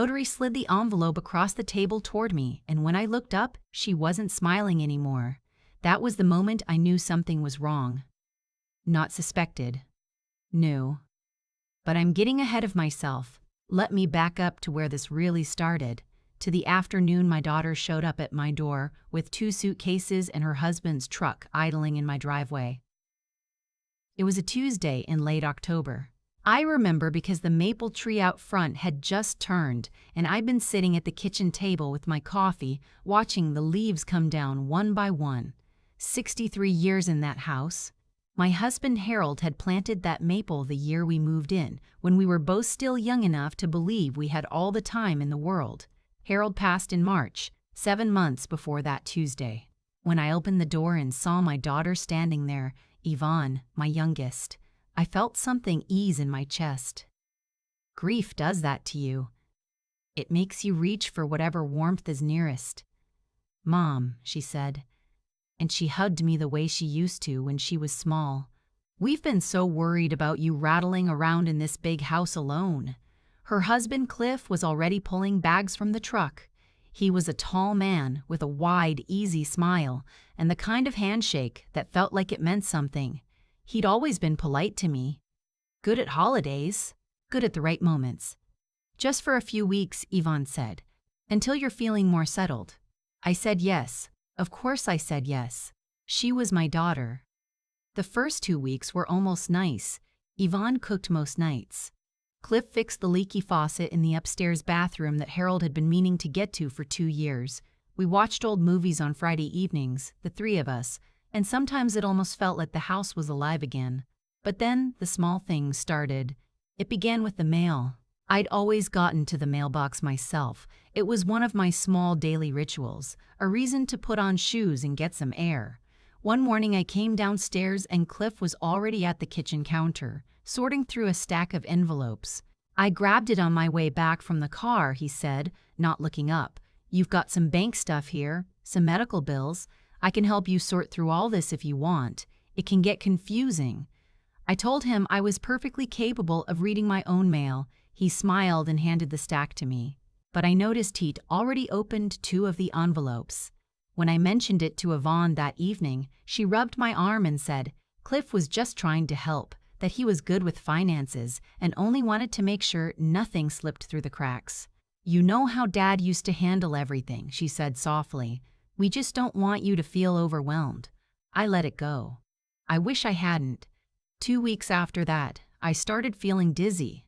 Notary slid the envelope across the table toward me, and when I looked up, she wasn't smiling anymore. That was the moment I knew something was wrong. Not suspected. Knew. But I'm getting ahead of myself. Let me back up to where this really started. To the afternoon my daughter showed up at my door with 2 suitcases and her husband's truck idling in my driveway. It was a Tuesday in late October. I remember because the maple tree out front had just turned, and I'd been sitting at the kitchen table with my coffee, watching the leaves come down one by one. 63 years in that house. My husband Harold had planted that maple the year we moved in, when we were both still young enough to believe we had all the time in the world. Harold passed in March, 7 months before that Tuesday. When I opened the door and saw my daughter standing there, Yvonne, my youngest, I felt something ease in my chest. Grief does that to you. It makes you reach for whatever warmth is nearest. "Mom," she said, and she hugged me the way she used to when she was small. "We've been so worried about you rattling around in this big house alone." Her husband Cliff was already pulling bags from the truck. He was a tall man with a wide, easy smile and the kind of handshake that felt like it meant something. He'd always been polite to me. Good at holidays, good at the right moments. "Just for a few weeks," Yvonne said, "until you're feeling more settled." I said yes. Of course I said yes. She was my daughter. The first 2 weeks were almost nice. Yvonne cooked most nights. Cliff fixed the leaky faucet in the upstairs bathroom that Harold had been meaning to get to for 2 years. We watched old movies on Friday evenings, the 3 of us, and sometimes it almost felt like the house was alive again. But then the small things started. It began with the mail. I'd always gotten to the mailbox myself. It was one of my small daily rituals, a reason to put on shoes and get some air. One morning I came downstairs and Cliff was already at the kitchen counter, sorting through a stack of envelopes. "I grabbed it on my way back from the car," he said, not looking up. "You've got some bank stuff here, some medical bills. I can help you sort through all this if you want. It can get confusing." I told him I was perfectly capable of reading my own mail. He smiled and handed the stack to me. But I noticed he'd already opened 2 of the envelopes. When I mentioned it to Yvonne that evening, she rubbed my arm and said Cliff was just trying to help, that he was good with finances and only wanted to make sure nothing slipped through the cracks. "You know how Dad used to handle everything," she said softly. "We just don't want you to feel overwhelmed." I let it go. I wish I hadn't. 2 weeks after that, I started feeling dizzy.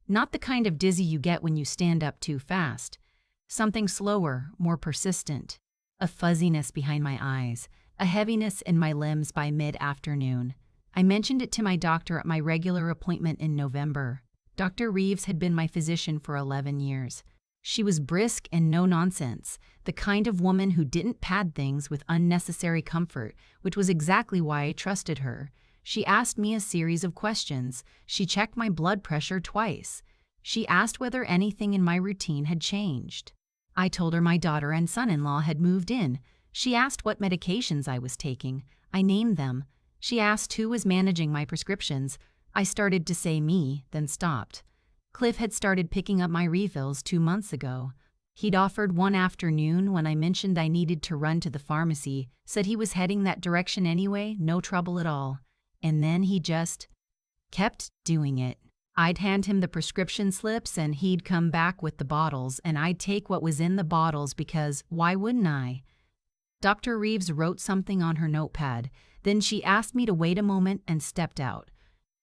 Not the kind of dizzy you get when you stand up too fast. Something slower, more persistent. A fuzziness behind my eyes, a heaviness in my limbs by mid-afternoon. I mentioned it to my doctor at my regular appointment in November. Dr. Reeves had been my physician for 11 years. She was brisk and no-nonsense, the kind of woman who didn't pad things with unnecessary comfort, which was exactly why I trusted her. She asked me a series of questions. She checked my blood pressure twice. She asked whether anything in my routine had changed. I told her my daughter and son-in-law had moved in. She asked what medications I was taking. I named them. She asked who was managing my prescriptions. I started to say me, then stopped. Cliff had started picking up my refills 2 months ago. He'd offered one afternoon when I mentioned I needed to run to the pharmacy, said he was heading that direction anyway, no trouble at all. And then he just kept doing it. I'd hand him the prescription slips and he'd come back with the bottles, and I'd take what was in the bottles because why wouldn't I? Dr. Reeves wrote something on her notepad. Then she asked me to wait a moment and stepped out.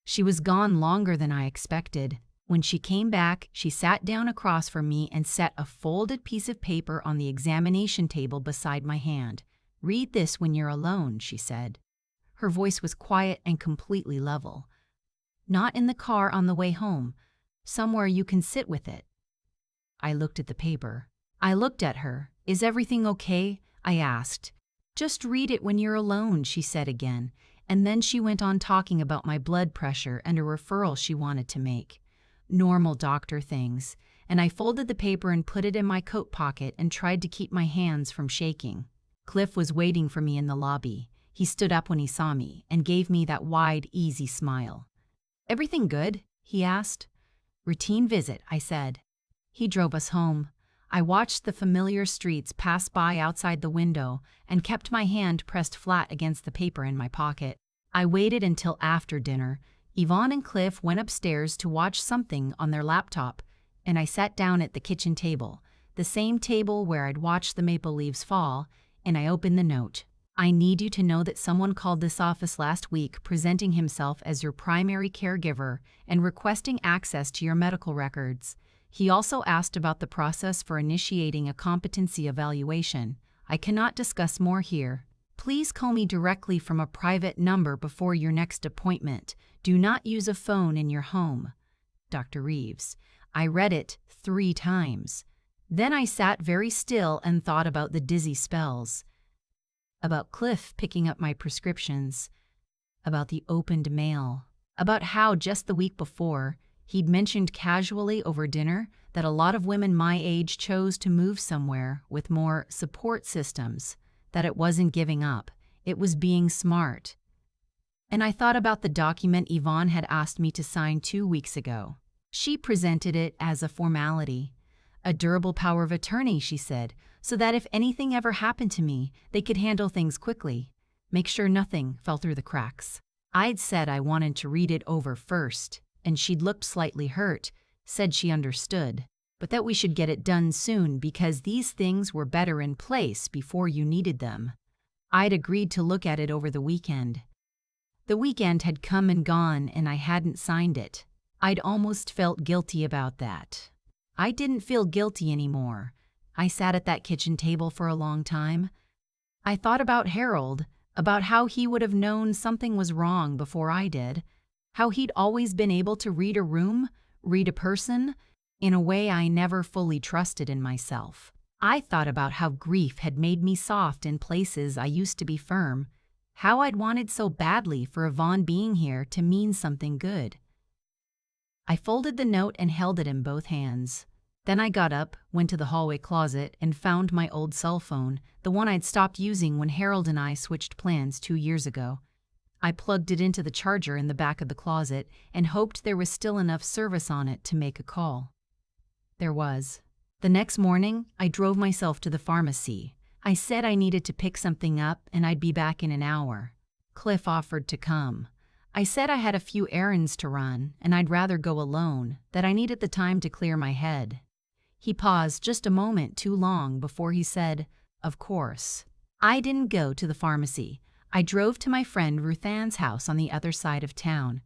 She was gone longer than I expected. When she came back, she sat down across from me and set a folded piece of paper on the examination table beside my hand. "Read this when you're alone," she said. Her voice was quiet and completely level. "Not in the car on the way home. Somewhere you can sit with it." I looked at the paper. I looked at her. "Is everything okay?" I asked. "Just read it when you're alone," she said again, and then she went on talking about my blood pressure and a referral she wanted to make. Normal doctor things, and I folded the paper and put it in my coat pocket and tried to keep my hands from shaking. Cliff was waiting for me in the lobby. He stood up when he saw me and gave me that wide, easy smile. "Everything good?" he asked. "Routine visit," I said. He drove us home. I watched the familiar streets pass by outside the window and kept my hand pressed flat against the paper in my pocket. I waited until after dinner. Yvonne and Cliff went upstairs to watch something on their laptop, and I sat down at the kitchen table, the same table where I'd watched the maple leaves fall, and I opened the note. I need you to know that someone called this office last week presenting himself as your primary caregiver and requesting access to your medical records. He also asked about the process for initiating a competency evaluation. I cannot discuss more here. Please call me directly from a private number before your next appointment. Do not use a phone in your home. Dr. Reeves. I read it 3 times. Then I sat very still and thought about the dizzy spells, about Cliff picking up my prescriptions, about the opened mail, about how just the week before, he'd mentioned casually over dinner that a lot of women my age chose to move somewhere with more support systems, that it wasn't giving up, it was being smart. And I thought about the document Yvonne had asked me to sign 2 weeks ago. She presented it as a formality. A durable power of attorney, she said, so that if anything ever happened to me, they could handle things quickly, make sure nothing fell through the cracks. I'd said I wanted to read it over first, and she'd looked slightly hurt, said she understood, but that we should get it done soon because these things were better in place before you needed them. I'd agreed to look at it over the weekend. The weekend had come and gone and I hadn't signed it. I'd almost felt guilty about that. I didn't feel guilty anymore. I sat at that kitchen table for a long time. I thought about Harold, about how he would have known something was wrong before I did, how he'd always been able to read a room, read a person, in a way I never fully trusted in myself. I thought about how grief had made me soft in places I used to be firm, how I'd wanted so badly for Yvonne being here to mean something good. I folded the note and held it in both hands. Then I got up, went to the hallway closet, and found my old cell phone, the one I'd stopped using when Harold and I switched plans 2 years ago. I plugged it into the charger in the back of the closet and hoped there was still enough service on it to make a call. There was. The next morning, I drove myself to the pharmacy. I said I needed to pick something up and I'd be back in an hour. Cliff offered to come. I said I had a few errands to run and I'd rather go alone, that I needed the time to clear my head. He paused just a moment too long before he said, "Of course." I didn't go to the pharmacy. I drove to my friend Ruth Ann's house on the other side of town.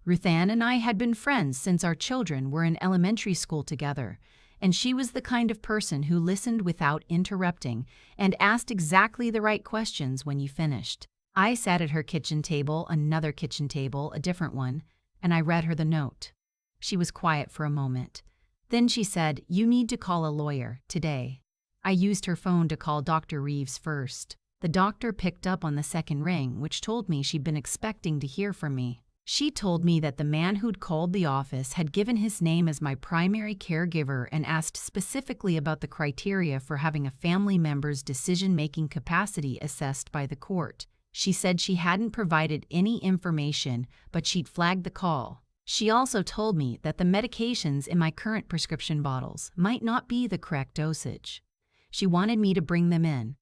Ruth Ann and I had been friends since our children were in elementary school together, and she was the kind of person who listened without interrupting and asked exactly the right questions when you finished. I sat at her kitchen table, another kitchen table, a different one, and I read her the note. She was quiet for a moment. Then she said, "You need to call a lawyer, today." I used her phone to call Dr. Reeves first. The doctor picked up on the second ring, which told me she'd been expecting to hear from me. She told me that the man who'd called the office had given his name as my primary caregiver and asked specifically about the criteria for having a family member's decision-making capacity assessed by the court. She said she hadn't provided any information, but she'd flagged the call. She also told me that the medications in my current prescription bottles might not be the correct dosage. She wanted me to bring them in.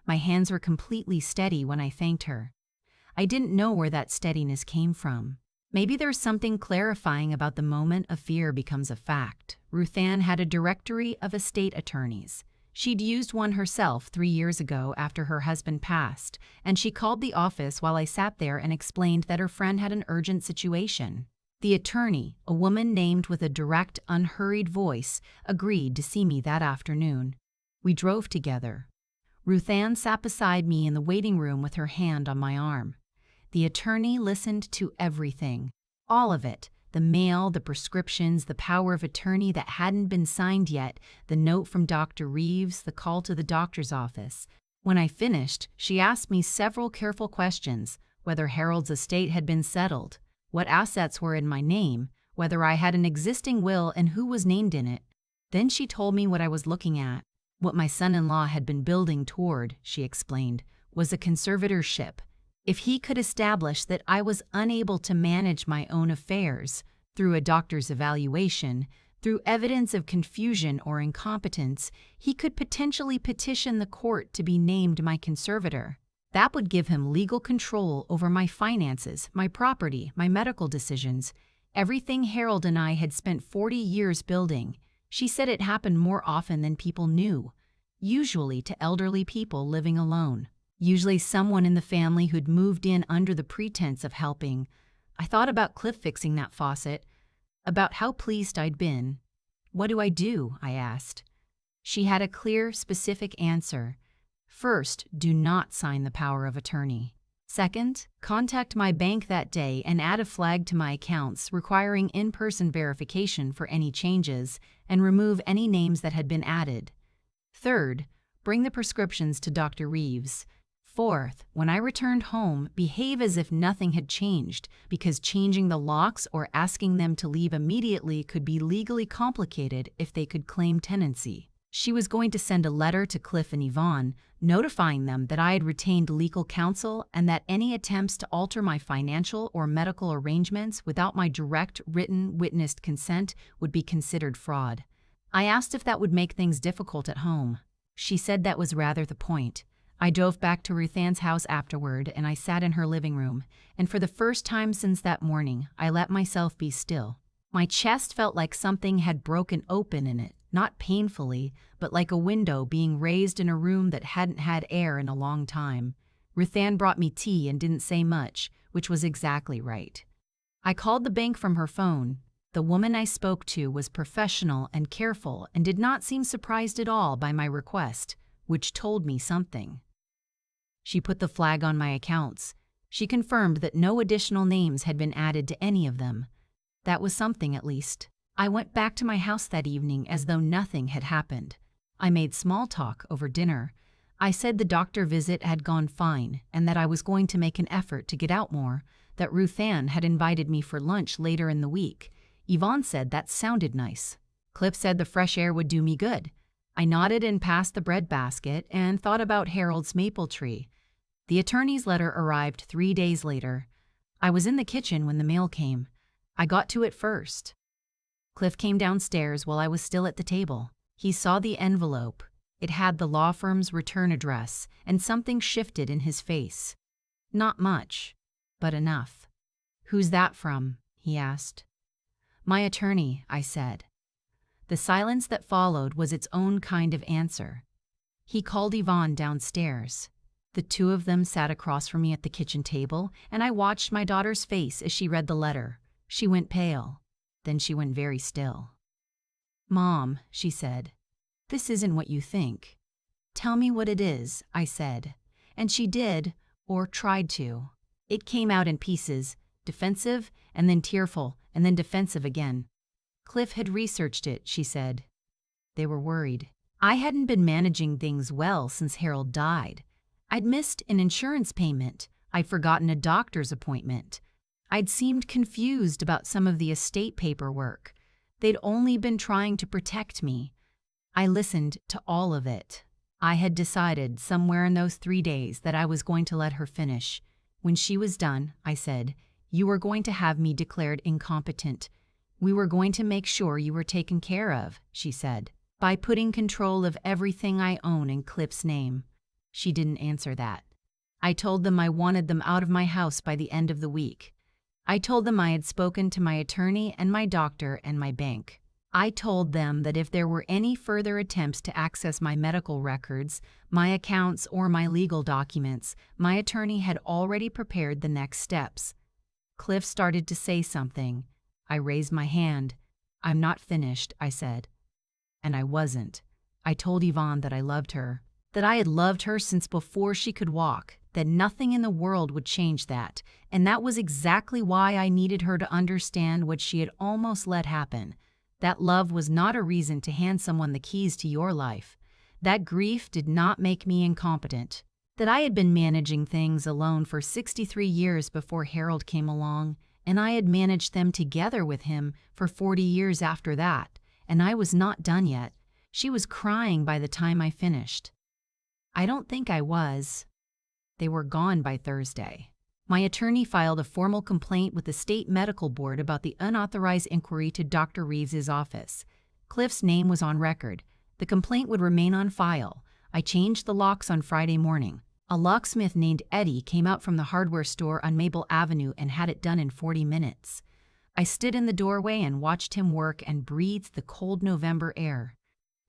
My hands were completely steady when I thanked her. I didn't know where that steadiness came from. Maybe there's something clarifying about the moment a fear becomes a fact. Ruth Ann had a directory of estate attorneys. She'd used one herself 3 years ago after her husband passed, and she called the office while I sat there and explained that her friend had an urgent situation. The attorney, a woman named with a direct, unhurried voice, agreed to see me that afternoon. We drove together. Ruth Ann sat beside me in the waiting room with her hand on my arm. The attorney listened to everything, all of it, the mail, the prescriptions, the power of attorney that hadn't been signed yet, the note from Dr. Reeves, the call to the doctor's office. When I finished, she asked me several careful questions, whether Harold's estate had been settled, what assets were in my name, whether I had an existing will and who was named in it. Then she told me what I was looking at. What my son-in-law had been building toward, she explained, was a conservatorship. If he could establish that I was unable to manage my own affairs through a doctor's evaluation, Through evidence of confusion or incompetence, he could potentially petition the court to be named my conservator. That would give him legal control over my finances, my property, my medical decisions, everything Harold and I had spent 40 years building. She said it happened more often than people knew, usually to elderly people living alone. Usually someone in the family who'd moved in under the pretense of helping. I thought about Cliff fixing that faucet, about how pleased I'd been. "What do I do?" I asked. She had a clear, specific answer. First, do not sign the power of attorney. Second, contact my bank that day and add a flag to my accounts requiring in-person verification for any changes and remove any names that had been added. Third, bring the prescriptions to Dr. Reeves. Fourth, when I returned home, behave as if nothing had changed, because changing the locks or asking them to leave immediately could be legally complicated if they could claim tenancy. She was going to send a letter to Cliff and Yvonne, notifying them that I had retained legal counsel and that any attempts to alter my financial or medical arrangements without my direct, written, witnessed consent would be considered fraud. I asked if that would make things difficult at home. She said that was rather the point. I drove back to Ruth Ann's house afterward, and I sat in her living room, and for the first time since that morning, I let myself be still. My chest felt like something had broken open in it, not painfully, but like a window being raised in a room that hadn't had air in a long time. Ruth Ann brought me tea and didn't say much, which was exactly right. I called the bank from her phone. The woman I spoke to was professional and careful and did not seem surprised at all by my request, which told me something. She put the flag on my accounts. She confirmed that no additional names had been added to any of them. That was something, at least. I went back to my house that evening as though nothing had happened. I made small talk over dinner. I said the doctor visit had gone fine and that I was going to make an effort to get out more, that Ruth Ann had invited me for lunch later in the week. Yvonne said that sounded nice. Cliff said the fresh air would do me good. I nodded and passed the bread basket and thought about Harold's maple tree. The attorney's letter arrived 3 days later. I was in the kitchen when the mail came. I got to it first. Cliff came downstairs while I was still at the table. He saw the envelope. It had the law firm's return address, and something shifted in his face. Not much, but enough. "Who's that from?" he asked. "My attorney," I said. The silence that followed was its own kind of answer. He called Yvonne downstairs. The two of them sat across from me at the kitchen table, and I watched my daughter's face as she read the letter. She went pale. Then she went very still. "Mom," she said, "this isn't what you think." "Tell me what it is," I said. And she did, or tried to. It came out in pieces, defensive, and then tearful, and then defensive again. Cliff had researched it, she said. They were worried. I hadn't been managing things well since Harold died. I'd missed an insurance payment. I'd forgotten a doctor's appointment. I'd seemed confused about some of the estate paperwork. They'd only been trying to protect me. I listened to all of it. I had decided somewhere in those 3 days that I was going to let her finish. When she was done, I said, "You were going to have me declared incompetent. We were going to make sure you were taken care of," she said, "by putting control of everything I own in Cliff's name." She didn't answer that. I told them I wanted them out of my house by the end of the week. I told them I had spoken to my attorney and my doctor and my bank. I told them that if there were any further attempts to access my medical records, my accounts, or my legal documents, my attorney had already prepared the next steps. Cliff started to say something. I raised my hand. "I'm not finished," I said. And I wasn't. I told Yvonne that I loved her, that I had loved her since before she could walk, that nothing in the world would change that, and that was exactly why I needed her to understand what she had almost let happen. That love was not a reason to hand someone the keys to your life. That grief did not make me incompetent. That I had been managing things alone for 63 years before Harold came along, and I had managed them together with him for 40 years after that, and I was not done yet. She was crying by the time I finished. I don't think I was. They were gone by Thursday. My attorney filed a formal complaint with the state medical board about the unauthorized inquiry to Dr. Reeves's office. Cliff's name was on record. The complaint would remain on file. I changed the locks on Friday morning. A locksmith named Eddie came out from the hardware store on Maple Avenue and had it done in 40 minutes. I stood in the doorway and watched him work and breathed the cold November air.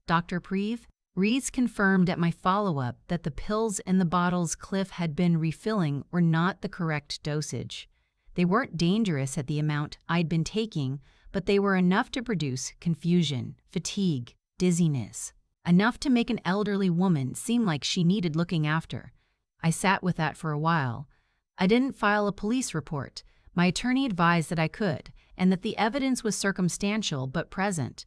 Dr. Preeve? Reeves confirmed at my follow-up that the pills in the bottles Cliff had been refilling were not the correct dosage. They weren't dangerous at the amount I'd been taking, but they were enough to produce confusion, fatigue, dizziness, enough to make an elderly woman seem like she needed looking after. I sat with that for a while. I didn't file a police report. My attorney advised that I could, and that the evidence was circumstantial but present.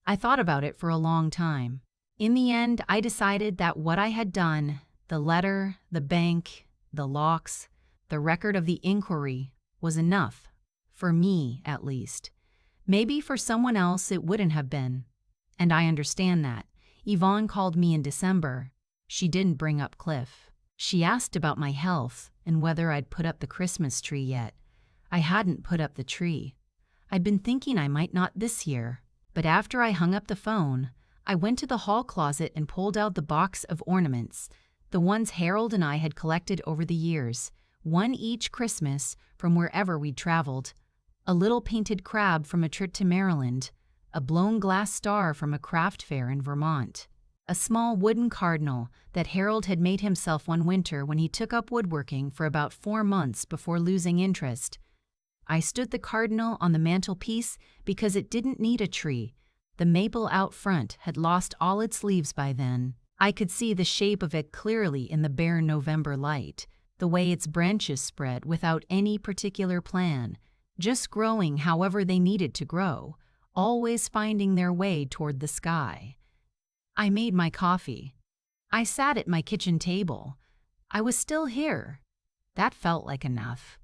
I thought about it for a long time. In the end, I decided that what I had done, the letter, the bank, the locks, the record of the inquiry, was enough. For me, at least. Maybe for someone else it wouldn't have been. And I understand that. Yvonne called me in December. She didn't bring up Cliff. She asked about my health and whether I'd put up the Christmas tree yet. I hadn't put up the tree. I'd been thinking I might not this year. But after I hung up the phone, I went to the hall closet and pulled out the box of ornaments, the ones Harold and I had collected over the years, one each Christmas from wherever we'd traveled. A little painted crab from a trip to Maryland, a blown glass star from a craft fair in Vermont, a small wooden cardinal that Harold had made himself one winter when he took up woodworking for about 4 months before losing interest. I stood the cardinal on the mantelpiece because it didn't need a tree. The maple out front had lost all its leaves by then. I could see the shape of it clearly in the bare November light, the way its branches spread without any particular plan, just growing however they needed to grow, always finding their way toward the sky. I made my coffee. I sat at my kitchen table. I was still here. That felt like enough.